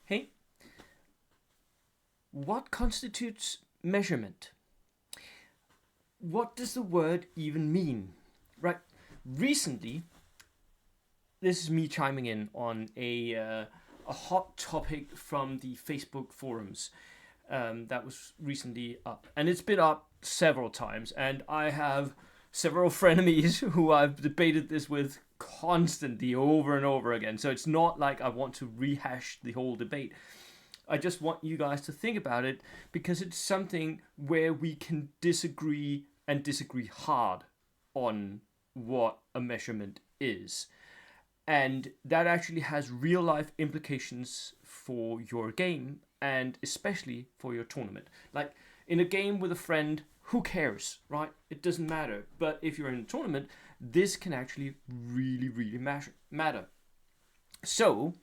Hey, what constitutes measurement? What does the word even mean? Right. Recently, this is me chiming in on a hot topic from the Facebook forums that was recently up, and it's been up several times, and I have several frenemies who I've debated this with constantly over and over again. So it's not like I want to rehash the whole debate. I just want you guys to think about it because it's something where we can disagree and disagree hard on what a measurement is. And that actually has real life implications for your game and especially for your tournament. Like in a game with a friend, who cares, right? It doesn't matter. But if you're in a tournament, this can actually really matter. So,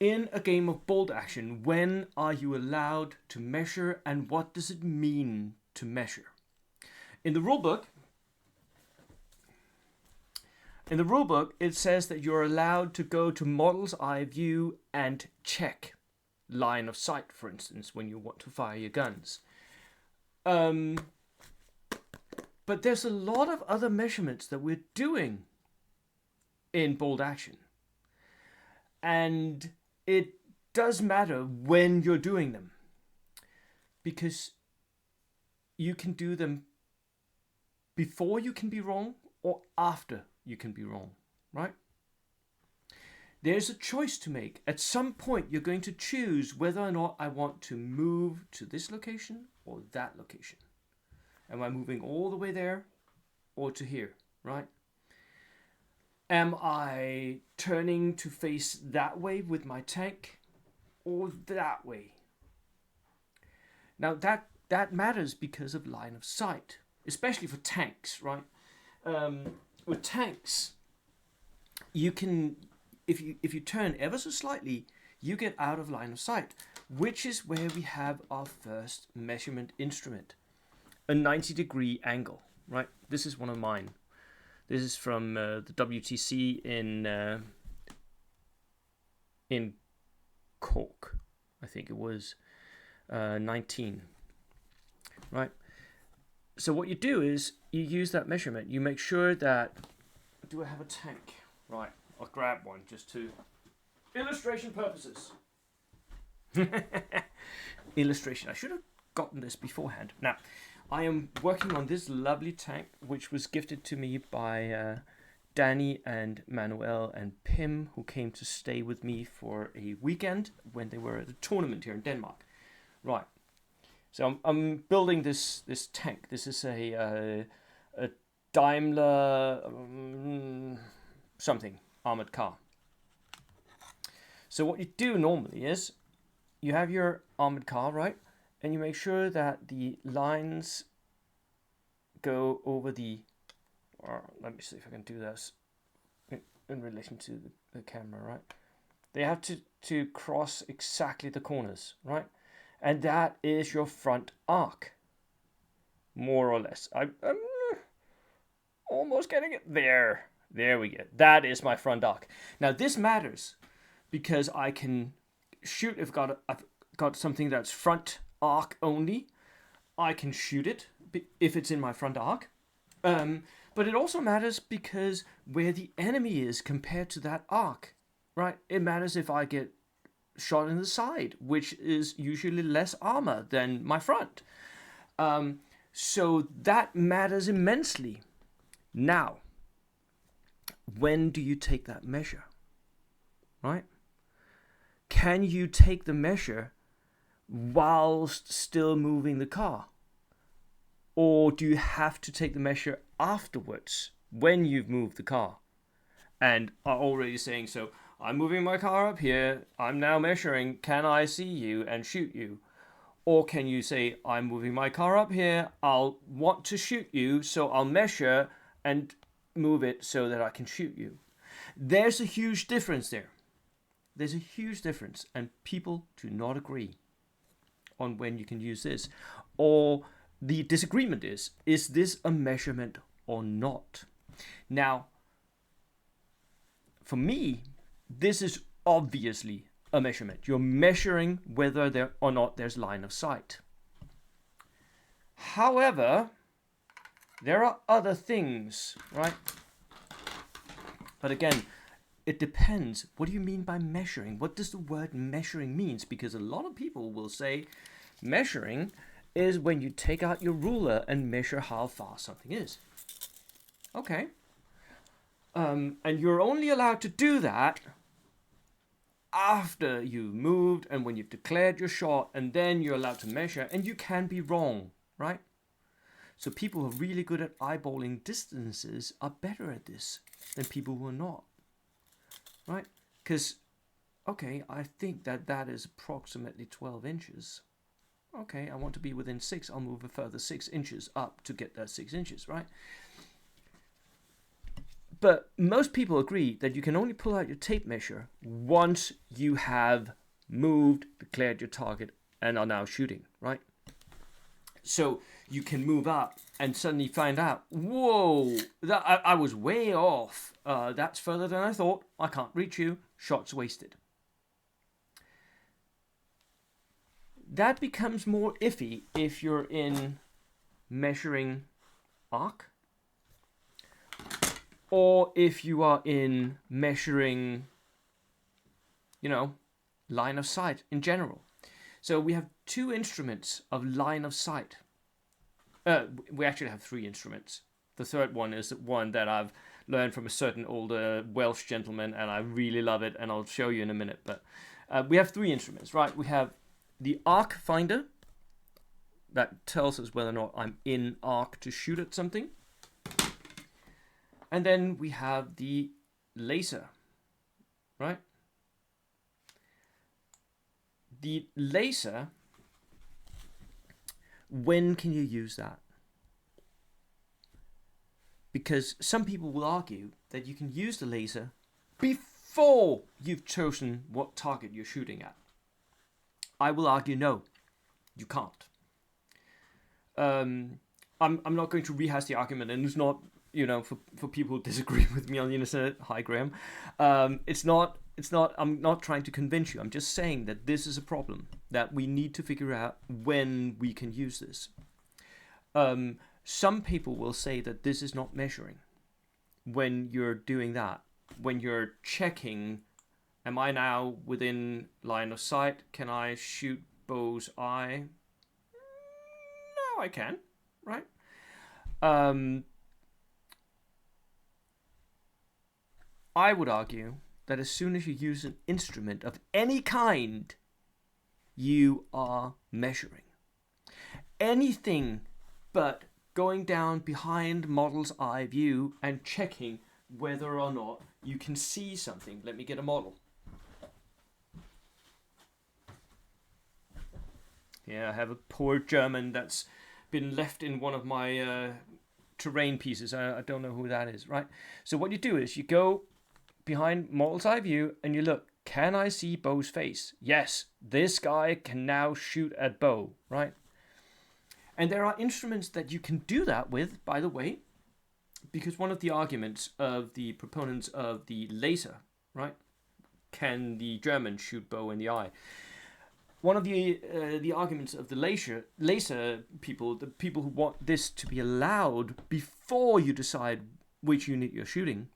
in a game of bold action, when are you allowed to measure and what does it mean to measure? In the rulebook, it says that you're allowed to go to model's eye view and check line of sight, for instance, when you want to fire your guns. But there's a lot of other measurements that we're doing in bold action. And it does matter when you're doing them. Because you can do them before you can be wrong or after you can be wrong, right? There's a choice to make. At some point, you're going to choose whether or not I want to move to this location or that location. Am I moving all the way there or to here, right? Am I turning to face that way with my tank or that way? Now that matters because of line of sight, especially for tanks, right? With tanks, you can, if you turn ever so slightly, you get out of line of sight, which is where we have our first measurement instrument. A 90-degree angle, right? This is one of mine. This is from the WTC in Cork, I think it was 19, right? So what you do is you use that measurement. You make sure that, do I have a tank? Right, I'll grab one just to illustration purposes. Illustration. I should have gotten this beforehand. Now, I am working on this lovely tank, which was gifted to me by Danny and Manuel and Pim, who came to stay with me for a weekend when they were at a tournament here in Denmark. Right. So I'm building this tank. This is a Daimler something armored car. So what you do normally is you have your armored car, right? And you make sure that the lines go over the, or let me see if I can do this in relation to the camera, right? They have to cross exactly the corners, right? And that is your front arc, more or less. I'm almost getting it there. There we go. That is my front arc. Now this matters because I can shoot if I've got something that's front arc only. I can shoot it if it's in my front arc. But it also matters because where the enemy is compared to that arc, right? It matters if I get shot in the side, which is usually less armor than my front. So that matters immensely. Now, when do you take that measure? Right? Can you take the measure whilst still moving the car? Or do you have to take the measure afterwards when you've moved the car? And are already saying, so I'm moving my car up here, I'm now measuring, can I see you and shoot you? Or can you say, I'm moving my car up here, I'll want to shoot you, so I'll measure and move it so that I can shoot you. There's a huge difference there. There's a huge difference, and people do not agree on when you can use this. Or the disagreement is this a measurement or not? Now, for me, this is obviously a measurement. You're measuring whether there or not there's line of sight. However, there are other things, right? But again, it depends. What do you mean by measuring? What does the word measuring means? Because a lot of people will say measuring is when you take out your ruler and measure how far something is. Okay. And you're only allowed to do that after you've moved and when you've declared your shot, and then you're allowed to measure, and you can be wrong, right? So people who are really good at eyeballing distances are better at this than people who are not, right? Because, okay, I think that is approximately 12 inches. Okay, I want to be within 6. I'll move a further 6 inches up to get that 6 inches, right? But most people agree that you can only pull out your tape measure once you have moved, declared your target, and are now shooting, right? So you can move up and suddenly find out, whoa, I was way off. That's further than I thought. I can't reach you. Shot's wasted. That becomes more iffy if you're in measuring arc, or if you are in measuring, line of sight in general. So we have 2 instruments of line of sight. We actually have 3 instruments. The third one is one that I've learned from a certain older Welsh gentleman, and I really love it, and I'll show you in a minute. But we have 3 instruments, right? We have the arc finder that tells us whether or not I'm in arc to shoot at something. And then we have the laser, right? The laser, when can you use that? Because some people will argue that you can use the laser before you've chosen what target you're shooting at. I will argue no, you can't. I'm not going to rehash the argument, and it's not, for people who disagree with me on the internet. Hi, Graham. It's not. I'm not trying to convince you. I'm just saying that this is a problem that we need to figure out when we can use this. Some people will say that this is not measuring when you're doing that. When you're checking, am I now within line of sight? Can I shoot bow's eye? No, I can, right? I would argue that as soon as you use an instrument of any kind, you are measuring. Anything but going down behind model's eye view and checking whether or not you can see something. Let me get a model. Yeah, I have a poor German that's been left in one of my terrain pieces. I don't know who that is, right? So what you do is you go behind model's eye view and you look, can I see Bo's face? Yes, this guy can now shoot at Bo, right? And there are instruments that you can do that with, by the way, because one of the arguments of the proponents of the laser, right? Can the German shoot Bo in the eye? One of the arguments of the laser people, the people who want this to be allowed before you decide which unit you're shooting,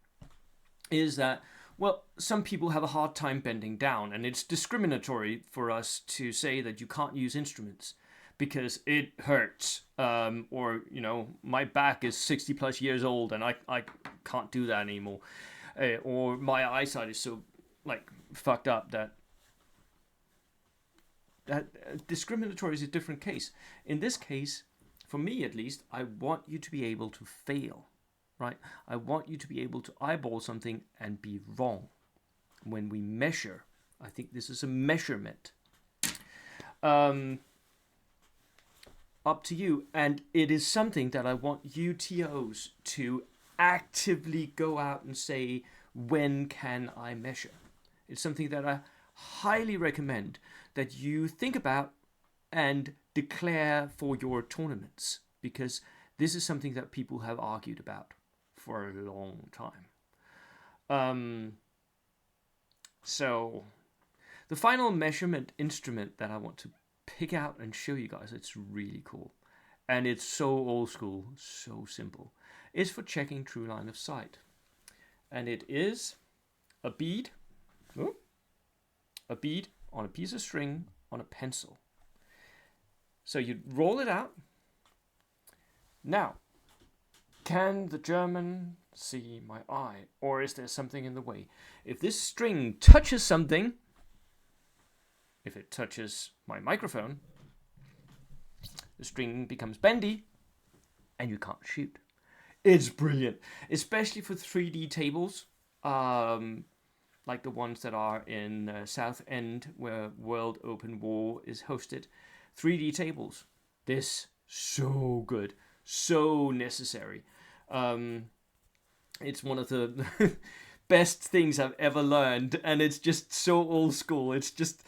is that, well, some people have a hard time bending down, and it's discriminatory for us to say that you can't use instruments because it hurts, or my back is 60 plus years old and I can't do that anymore, or my eyesight is so fucked up that discriminatory is a different case. In this case, for me at least, I want you to be able to fail, right? I want you to be able to eyeball something and be wrong. When we measure, I think this is a measurement. Up to you, and it is something that I want you TOs to actively go out and say, when can I measure? It's something that I highly recommend that you think about and declare for your tournaments, because this is something that people have argued about for a long time. So The final measurement instrument that I want to pick out and show you guys, it's really cool. And it's so old school, so simple. It's for checking true line of sight. And it is a bead. A bead on a piece of string on a pencil. So you roll it out. Now, can the German see my eye? Or is there something in the way? If this string touches something, if it touches my microphone, the string becomes bendy and you can't shoot. It's brilliant, especially for 3D tables, like the ones that are in South End where World Open War is hosted. 3D tables. This, so good. So necessary. It's one of the best things I've ever learned, and it's just so old school. It's just,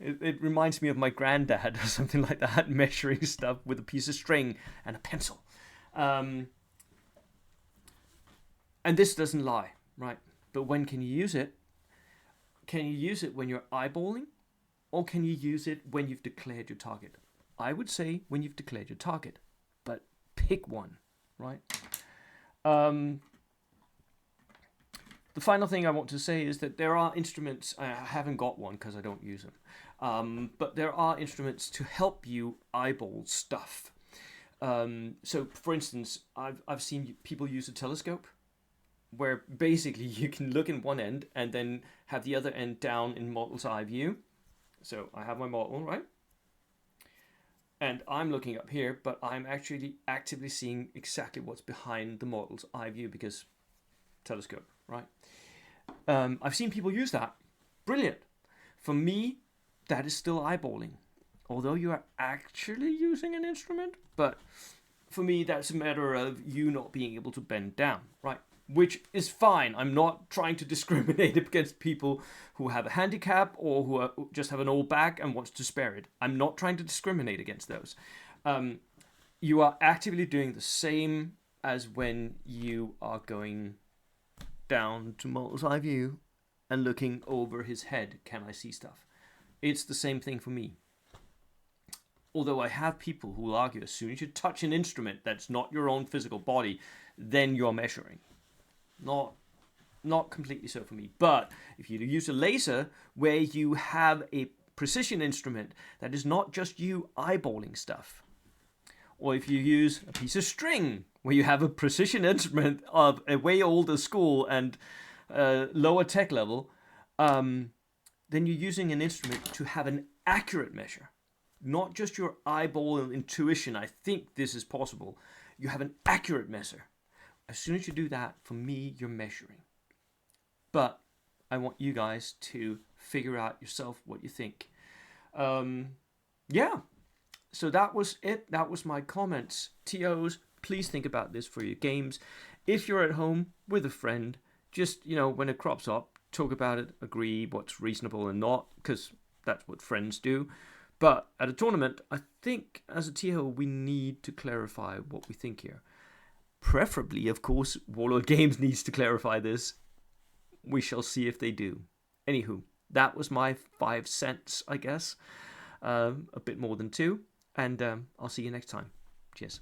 it reminds me of my granddad or something like that, measuring stuff with a piece of string and a pencil. And this doesn't lie, right? But when can you use it? Can you use it when you're eyeballing? Or can you use it when you've declared your target? I would say when you've declared your target. But pick one, right? The final thing I want to say is that there are instruments, I haven't got one because I don't use them, but there are instruments to help you eyeball stuff. So, for instance, I've seen people use a telescope, where basically you can look in one end and then have the other end down in model's eye view. So I have my model, right? And I'm looking up here, but I'm actually actively seeing exactly what's behind the model's eye view because telescope, right? I've seen people use that. Brilliant. For me, that is still eyeballing. Although you are actually using an instrument, but for me, that's a matter of you not being able to bend down, right? Which is fine. I'm not trying to discriminate against people who have a handicap or who just have an old back and wants to spare it. I'm not trying to discriminate against those. You are actively doing the same as when you are going down to model's eye view and looking over his head. Can I see stuff? It's the same thing for me. Although I have people who will argue as soon as you touch an instrument that's not your own physical body, then you're measuring. Not completely so for me. But if you use a laser where you have a precision instrument that is not just you eyeballing stuff, or if you use a piece of string where you have a precision instrument of a way older school and lower tech level, then you're using an instrument to have an accurate measure. Not just your eyeball and intuition, I think this is possible. You have an accurate measure. As soon as you do that, for me, you're measuring. But I want you guys to figure out yourself what you think. Yeah. So that was it. That was my comments. TOs, please think about this for your games. If you're at home with a friend, just, when it crops up, talk about it, agree what's reasonable and not, because that's what friends do. But at a tournament, I think as a TO, we need to clarify what we think here. Preferably, of course, Warlord Games needs to clarify this. We shall see if they do. Anywho, that was my 5 cents, I guess. A bit more than 2. And I'll see you next time. Cheers.